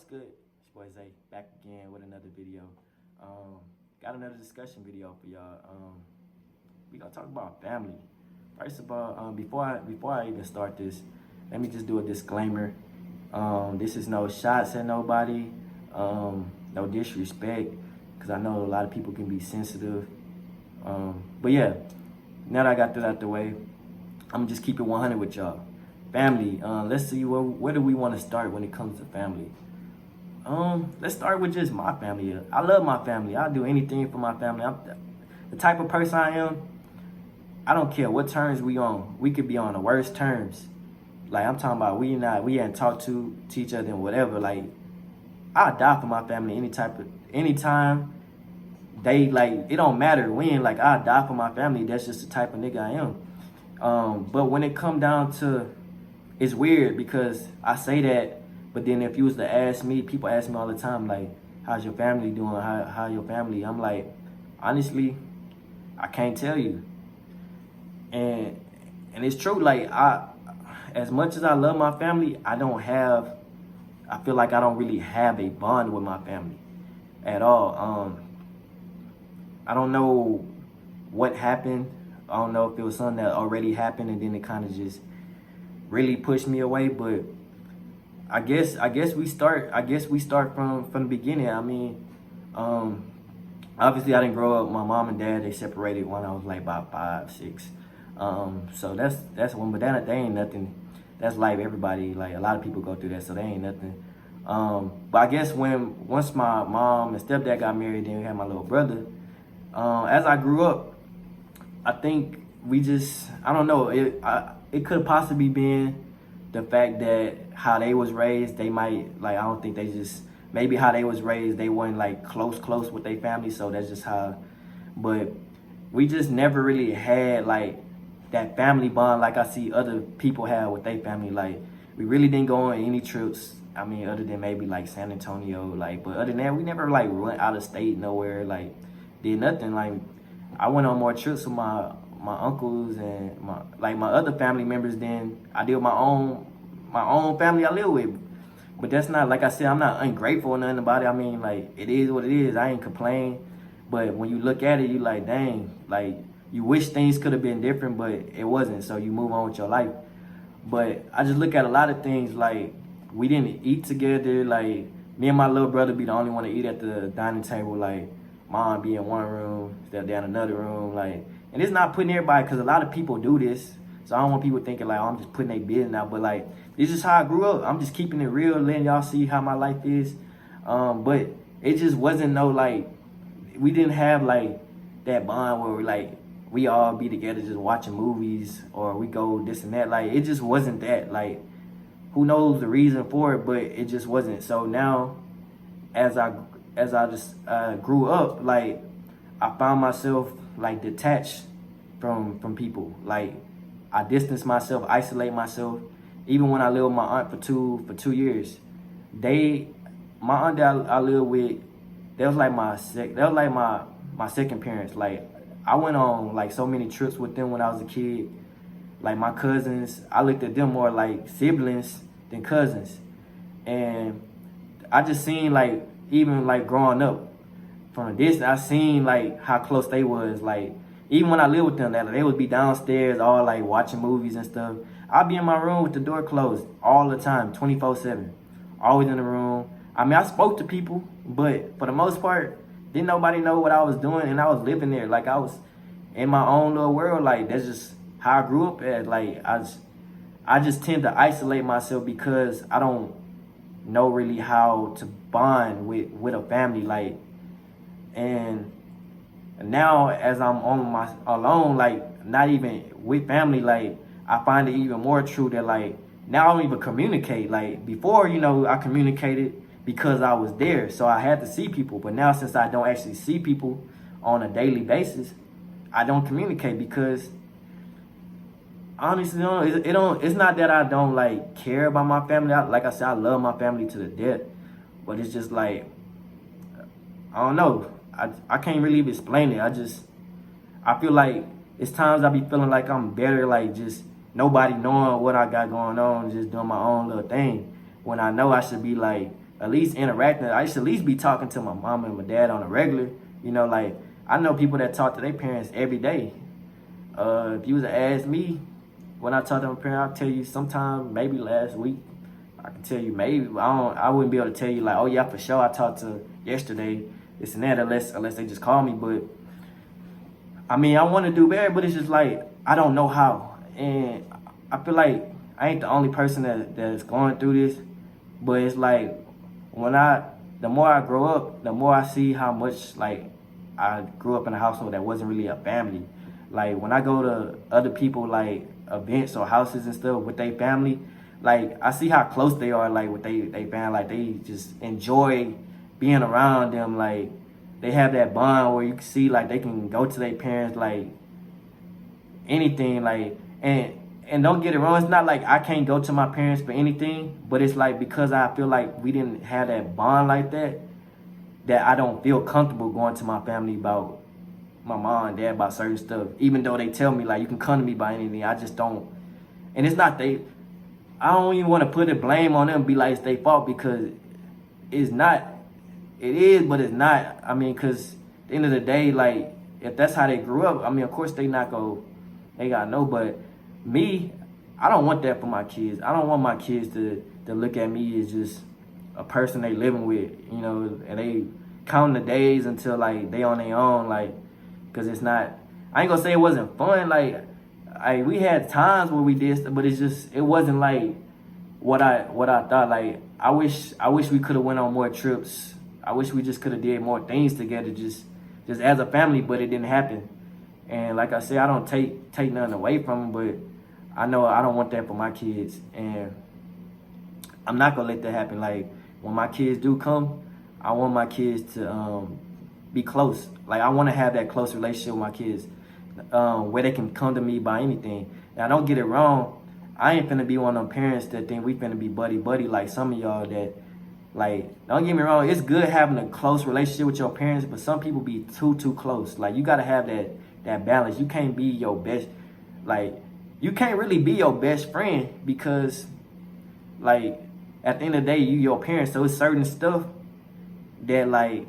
what's good? It's your boy Zay back again with another video. Got another discussion video for y'all. We gonna talk about family. First of all, before I even start this, let me just do a disclaimer. This is no shots at nobody, no disrespect, because I know a lot of people can be sensitive. But yeah, now that I got that out the way, I'm just keep it 100 with y'all. Family. Let's see where do we want to start when it comes to family. Let's start with just my family. I love my family. I'll do anything for my family. I'm the type of person I am. I don't care what terms we on. We could be on the worst terms. Like I'm talking about, we hadn't talked to each other and whatever. Like I'll die for my family anytime. They like it don't matter when. Like I'll die for my family. That's just the type of nigga I am. But when it come down to, it's weird because I say that. But then if you was to ask me, people ask me all the time, like, how's your family doing? How your family? I'm like, honestly, I can't tell you. And it's true, like, as much as I love my family, I feel like I don't really have a bond with my family at all. I don't know what happened. I don't know if it was something that already happened and then it kind of just really pushed me away, but I guess we start from the beginning. I mean, obviously I didn't grow up. My mom and dad, they separated when I was like about 5, 6. So that's one, but that ain't nothing. That's life. Everybody, like a lot of people go through that, so they ain't nothing. But I guess once my mom and stepdad got married, then we had my little brother. As I grew up, I think I don't know. It could possibly been the fact that how they was raised, they might, like, I don't think maybe how they was raised, they weren't like close with their family, so that's just how, but we just never really had like that family bond like I see other people have with their family. Like, we really didn't go on any trips, I mean, other than maybe like San Antonio, like, but other than that, we never like went out of state nowhere, like, did nothing. Like, I went on more trips with my uncles and my other family members than I did with my own family I live with. But that's not, like I said, I'm not ungrateful or nothing about it. I mean, like, it is what it is. I ain't complain. But when you look at it, you like, dang, like, you wish things could have been different, but it wasn't. So you move on with your life. But I just look at a lot of things, like, we didn't eat together. Like, me and my little brother be the only one to eat at the dining table. Like, mom be in one room, stepdad in another room. Like, and it's not putting everybody, because a lot of people do this. So I don't want people thinking like, oh, I'm just putting their business out. But like, this is how I grew up. I'm just keeping it real, letting y'all see how my life is. But it just wasn't like, we didn't have like that bond where we all be together just watching movies or we go this and that. Like, it just wasn't that. Like, who knows the reason for it, but it just wasn't. So now, as I just grew up, like, I found myself like detached from people. Like, I distance myself, isolate myself. Even when I lived with my aunt for 2 years, my aunt that I lived with, that was like my second parents. Like, I went on like so many trips with them when I was a kid. Like, my cousins, I looked at them more like siblings than cousins. And I just seen, like, even like growing up from a distance, I seen like how close they was. Like, even when I lived with them, they would be downstairs all like watching movies and stuff. I'd be in my room with the door closed all the time, 24/7. Always in the room. I mean, I spoke to people, but for the most part, didn't nobody know what I was doing, and I was living there. Like, I was in my own little world. Like, that's just how I grew up at. Like, I just tend to isolate myself because I don't know really how to bond with a family. Like, and now as I'm on my alone, like, not even with family, like, I find it even more true that, like, now I don't even communicate. Like, before, I communicated because I was there, so I had to see people. But now, since I don't actually see people on a daily basis, I don't communicate because, honestly, it's not that I don't like care about my family. Like I said, I love my family to the death, but it's just like, I don't know. I can't really explain it. I feel like it's times I be feeling like I'm better, like, just nobody knowing what I got going on, just doing my own little thing, when I know I should be like at least interacting. I should at least be talking to my mom and my dad on a regular. You know, like, I know people that talk to their parents every day. If you was to ask me, when I talk to my parents, I'll tell you sometime, maybe last week. I can tell you maybe. I wouldn't be able to tell you like, oh yeah, for sure I talked to yesterday, this and that, unless they just call me. But I mean, I want to do better, but it's just like, I don't know how. And I feel like I ain't the only person that's going through this. But it's like, the more I grow up, the more I see how much, like, I grew up in a household that wasn't really a family. Like, when I go to other people, like, events or houses and stuff with their family, like, I see how close they are, like, with they family. Like, they just enjoy being around them. Like, they have that bond where you can see, like, they can go to their parents, like, anything, like, and don't get it wrong, it's not like I can't go to my parents for anything, but it's like, because I feel like we didn't have that bond like that I don't feel comfortable going to my family about my mom and dad about certain stuff. Even though they tell me, like, you can come to me about anything, I just don't. And it's not I don't even want to put the blame on them and be like it's their fault, because it's not. It is, but it's not. I mean, because at the end of the day, like, if that's how they grew up, I mean, of course they gotta know. But me, I don't want that for my kids. I don't want my kids to look at me as just a person they living with, you know, and they counting the days until, like, they on their own, like, because it's not. I ain't gonna say it wasn't fun. Like, we had times where we did stuff, but it wasn't like what I thought. Like, I wish we could have went on more trips. I wish we just could have did more things together, just as a family, but it didn't happen. And like I said, I don't take nothing away from them, but I know I don't want that for my kids, and I'm not gonna let that happen. Like, when my kids do come, I want my kids to be close. Like, I want to have that close relationship with my kids, where they can come to me by anything. Now, don't get it wrong, I ain't finna be one of them parents that think we finna be buddy like some of y'all that, like, don't get me wrong, it's good having a close relationship with your parents, but some people be too close. Like, you gotta have that balance. You can't be your best, like, you can't really be your best friend, because, like, at the end of the day, you your parents, so it's certain stuff that, like,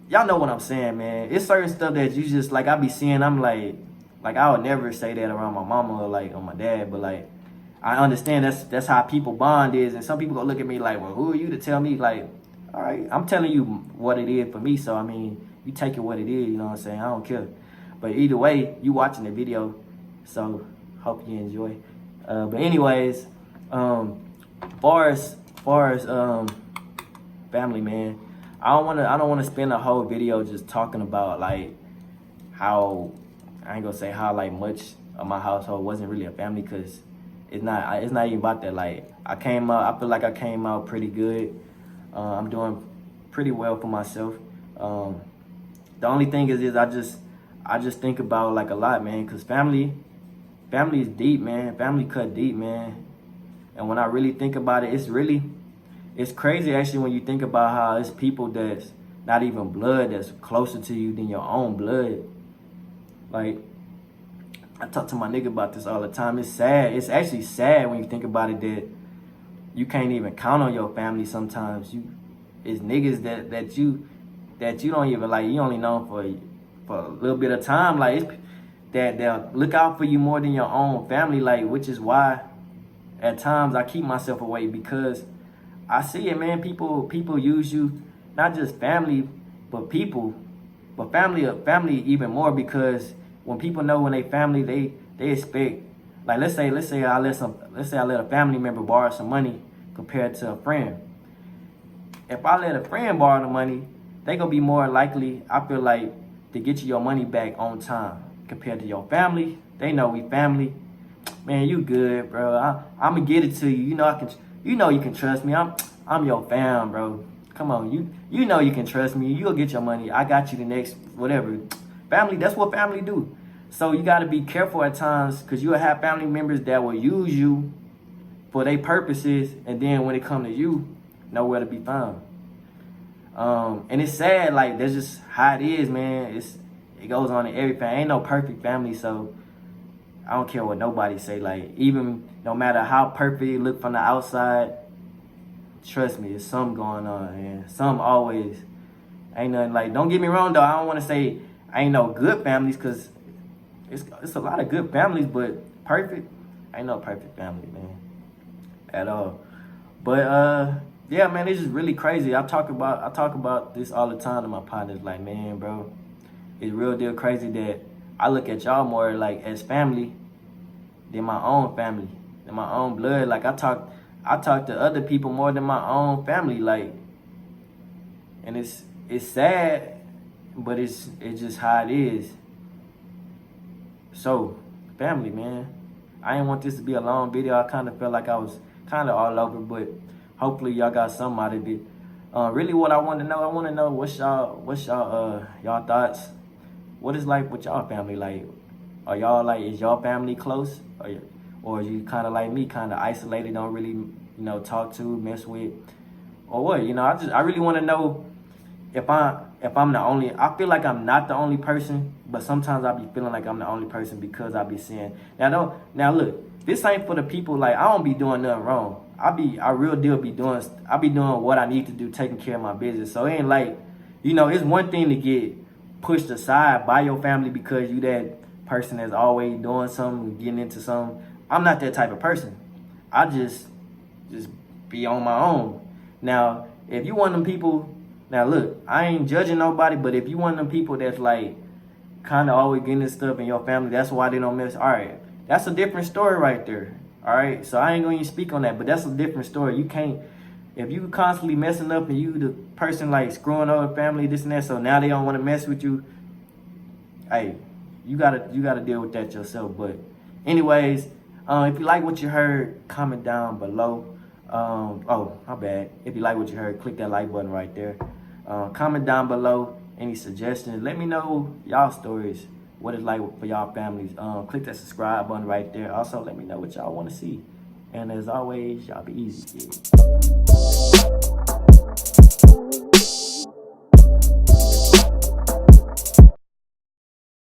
y'all know what I'm saying, man. It's certain stuff that you just, like, I be seeing, I'm like I would never say that around my mama or, like, on my dad, but, like, I understand that's how people bond is, and some people gonna look at me like, well, who are you to tell me? Like, all right, I'm telling you what it is for me, so, I mean, you take it what it is, you know what I'm saying? I don't care. But either way, you watching the video, so hope you enjoy. But anyways, far as family, man, I don't wanna spend a whole video just talking about, like, how, I ain't gonna say how, like, much of my household wasn't really a family, because it's not even about that. Like, I feel like I came out pretty good. I'm doing pretty well for myself. The only thing is I just think about, like, a lot, man, because family is deep, man. Family cut deep, man. And when I really think about it, it's crazy, actually, when you think about how it's people that's not even blood that's closer to you than your own blood. Like, I talk to my nigga about this all the time. It's sad. It's actually sad when you think about it, that you can't even count on your family sometimes. It's niggas that you don't even, like, you only know for a little bit of time. Like, it's that they'll look out for you more than your own family. Like, which is why at times I keep myself away, because I see it, man. People use you, not just family, but people, but family even more, because when people know when they family, they expect, like, let's say I let a family member borrow some money compared to a friend. If I let a friend borrow the money, they gonna be more likely, I feel like, to get you your money back on time compared to your family. They know we family. Man, you good, bro. I'm gonna get it to you. You know you can trust me. I'm your fam, bro. Come on, you know you can trust me. You'll get your money. I got you the next whatever. Family, that's what family do. So you got to be careful at times, because you'll have family members that will use you for their purposes, and then when it come to you, nowhere to be found. And it's sad, like, that's just how it is, man. It goes on in every family. Ain't no perfect family, so I don't care what nobody say. Like, even no matter how perfect it look from the outside, trust me, it's something going on, and some always ain't nothing like. Don't get me wrong though. I don't want to say ain't no good families, cause it's a lot of good families, but perfect ain't no perfect family, man, at all. But yeah, man, it's just really crazy. I talk about this all the time to my partners. Like, man, bro, it's real deal crazy that I look at y'all more like as family than my own family, than my own blood. Like I talk to other people more than my own family. Like, and it's sad, but it's just how it is. So, family, man, I didn't want this to be a long video. I kind of felt like I was kind of all over, but hopefully y'all got something out of it. Really, what I want to know, what's y'all thoughts? What is like with y'all family? Like, are y'all like, is y'all family close, or is you kind of like me, kind of isolated, don't really talk to, mess with, or what? I really want to know if I'm the only. I feel like I'm not the only person, but sometimes I be feeling like I'm the only person because I be seeing. Now look, this ain't for the people. Like, I don't be doing nothing wrong. I real deal be doing. I be doing what I need to do, taking care of my business. So it ain't like, it's one thing to get pushed aside by your family because you that person that's always doing something, getting into something. I'm not that type of person. I just be on my own. Now, if you one of them people. Now look, I ain't judging nobody, but if you one of them people that's like kind of always getting this stuff in your family, that's why they don't mess. All right, that's a different story right there. All right, so I ain't gonna even speak on that, but that's a different story. You can't, if you constantly messing up and you the person like screwing over family, this and that, so now they don't want to mess with you. Hey, you gotta deal with that yourself. But anyways, if you like what you heard, comment down below. Oh, my bad. If you like what you heard, click that like button right there. Comment down below any suggestions. Let me know y'all stories, what it's like for y'all families. Click that subscribe button right there. Also, let me know what y'all want to see. And as always, y'all be easy, kid.